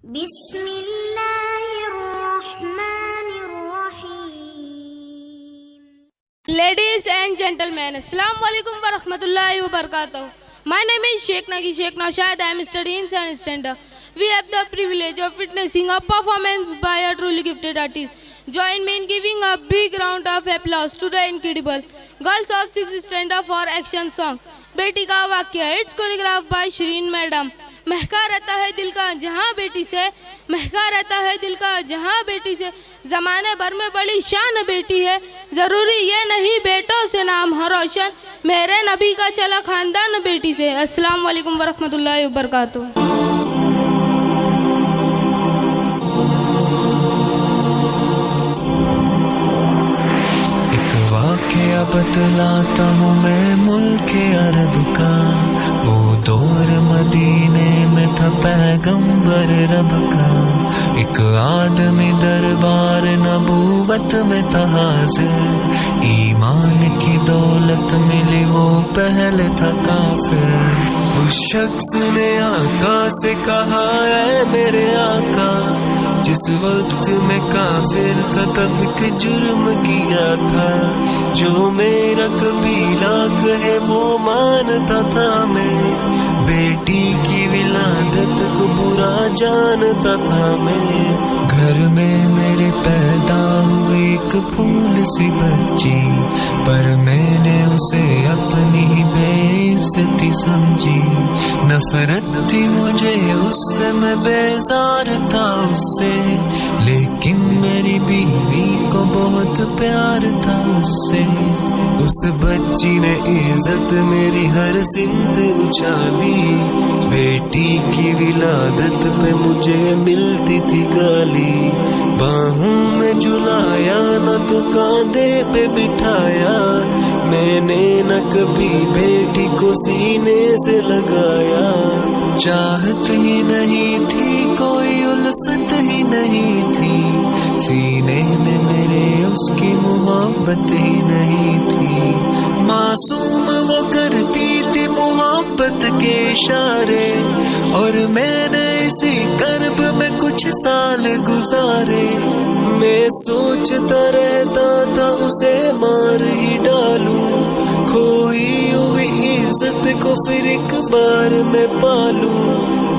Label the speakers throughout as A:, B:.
A: Ladies and gentlemen, Assalamu alaikum wa rahmatullahi wa barakatuh. My name is Sheikh Nagi Sheikh Naushad. I am studying science standard. We have the privilege of witnessing a performance by a truly gifted artist. Join me in giving a big round of applause to the incredible girls of 6th standard for action song बेटी का वाक्य. It's choreographed by Shireen Madam. महका रहता है दिल का जहाँ बेटी से, महका रहता है दिल का जहाँ बेटी से, ज़माने भर में बड़ी शान बेटी है, ज़रूरी ये नहीं बेटों से नाम हो रोशन, मेरे नबी का चला ख़ानदान बेटी से. अस्सलाम वालेकुम वरहमतुल्लाहि वबरकातुहू.
B: वाक़या बतलाता हूँ मैं मुल्क अरब का, वो दौर मदीने में था पैगंबर रब का. एक आदमी दरबार नबूवत में था हाजिर, ईमान की दौलत मिली वो पहले था काफिर. उस शख्स ने आका से कहा है मेरे आका, जिस वक्त में काफिर था तब एक जुर्म किया था, जो मेरा कबीला कहे वो मानता था मैं, बेटी की विलादत को बुरा जानता था मैं. घर में मेरे पैदा हुई एक फूल सी बच्ची, पर मैंने उसे अपनी बेइज्जती समझी. नफरत थी मुझे उससे, मैं बेजार था उससे, लेकिन मेरी बीवी को बहुत प्यार था उससे. उस बच्ची ने इज्जत मेरी हर सिमत उछाली, बेटी की विलादत पे मुझे मिलती थी गाली. बाहों में झुलाया न तो कांधे पे बिठाया, मैंने न कभी बेटी को सीने से लगाया. चाहत ही नहीं थी, कोई उल्फत ही नहीं थी, सीने में मेरे उसकी मोहब्बत ही नहीं थी. मासूम वो करती थी मोहब्बत के इशारे, और मैंने इसी कर्ब में कुछ साल गुजारे. मैं सोचता रहता था उसे मार ही डालूं, खोई हुई इज्जत को फिर एक बार मैं पालूं.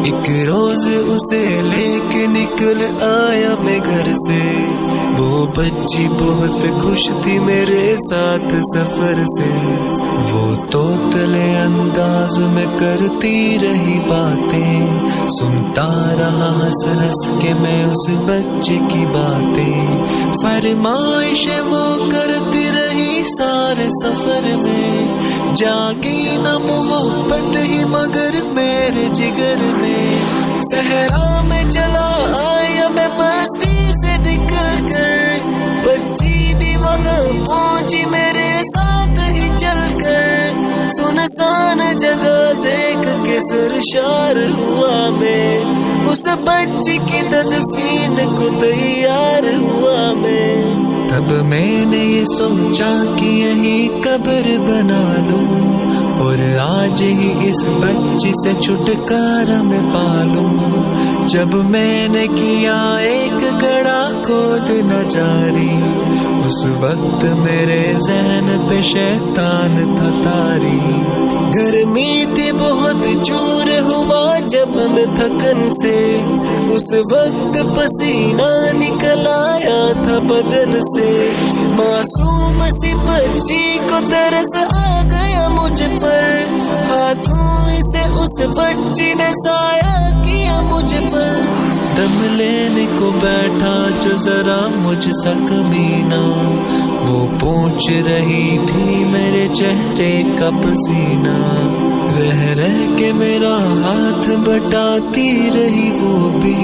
B: एक रोज उसे लेके निकल आया मैं घर से, वो बच्ची बहुत खुश थी मेरे साथ सफर से. वो तोतले अंदाज में करती रही बातें, सुनता रहा हंस हंस के मैं उस बच्चे की बातें. फरमाइश वो करती रही सारे सफर में, जागी न मोहब्बत ही मगर मेरे जिगर में. सहरा में चला आया मैं बस्ती से निकल कर, बच्ची भी वहाँ पहुंची मेरे साथ ही चल कर. सुनसान जगह देख के सरशार हुआ मैं, उस बच्ची की तदफीन को तैयार हुआ मैं. तब मैंने ये सोचा कि यही कब्र बना लूं, और आज ही इस बच्ची से छुटकारा मैं पालूं. जब मैंने किया एक गड़ा खोद न जारी, उस वक्त मेरे ज़हन पे शैतान था तारी. गर्मी थी बहुत चूर हुआ जब मैं थकन से, उस वक्त पसीना निकल आया था बदन से. मासूम सी बच्ची को तरस आ गया मुझ पर, हाथों से उस बच्ची ने साया किया मुझ पर. दम लेने को बैठा जो जरा मुझसा कमीना, वो पूछ रही थी मेरे चेहरे का पसीना. रह रह के मेरा हाथ बटाती रही वो भी,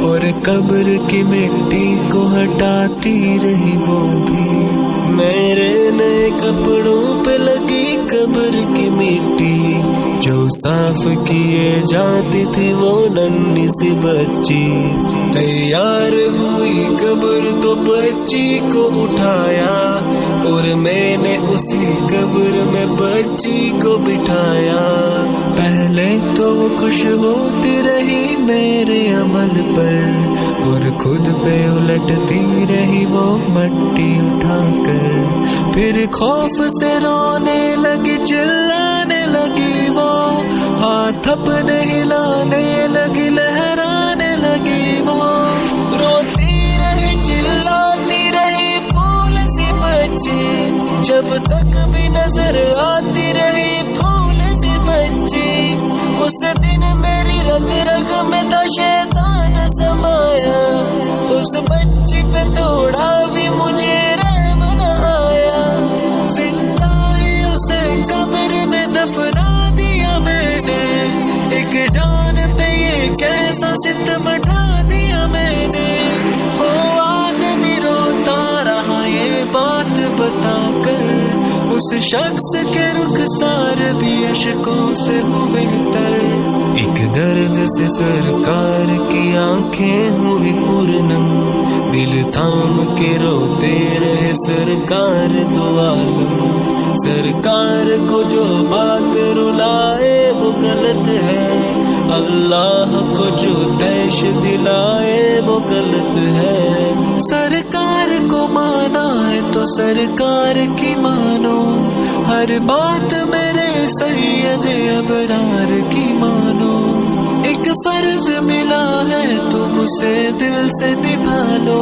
B: और कब्र की मिट्टी को हटाती रही वो भी. मेरे नए कपड़ों पे लगी कब्र की मिट्टी, जो साफ किए जाती थी वो नन्ही सी बच्ची। तैयार हुई कब्र तो बच्ची को उठाया और मैंने उसी कब्र में बच्ची को बिठाया। पहले तो वो खुश होती रही मेरे अमल पर और खुद पे उलटती रही वो मट्टी उठाकर। फिर खौफ से रोने लगी, चिल्लाने लगी वो, हाथ अपने हिलाने लगी, लहराने लगी वो। रोती रही, चिल्लाती रही फूल सी बच्ची, जब तक भी नजर आती रही फूल सी बच्ची। उस दिन मेरी रग रग में था शैतान समाया, उस बच्ची पे थोड़ा भी मुझे रहम न आया। जिंदा ही उसे कब्र में दफना दिया मैंने, एक जान पे ये कैसा सितम ढा दिया मैंने। वो आदमी रोता रहा ये बात बताकर, उस शख्स के रुखसार भी अशकों से हुए तर। एक दर्द से सरकार की आंखें हुई पूर्णम, दिल थाम के रोते रहे सरकार दो आलम। सरकार को जो बात रुलाए वो गलत है, अल्लाह को जो तैश दिलाए वो गलत है। सरकार को माना है तो सरकार की मानो, हर बात मेरे सैयद अबरार की मानो। एक फर्ज मिला है तुम उसे दिल से निभा लो,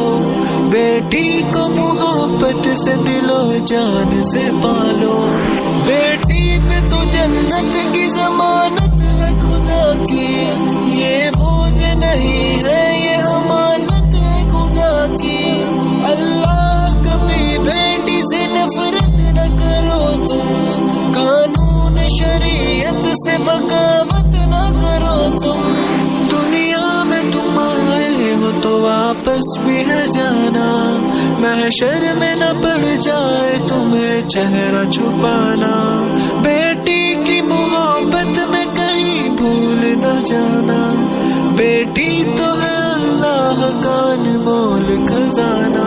B: बेटी को मोहब्बत से दिलो जान से पालो। बेटी पे तो जन्नत की जमानत है खुदा की, ये बोझ नहीं है ये अमानत है खुदा की। अल्लाह कभी बेटी से नफरत न करो तुम, कानून शरीयत से बगावत न करो तुम। दुनिया में तुम आए हो तो वापस भी है जाना, महशर में न पड़ जाए तुम्हें चेहरा छुपाना। बेटी की मोहब्बत में कहीं भूल न जाना, बेटी तो है अल्लाह का अनमोल खजाना।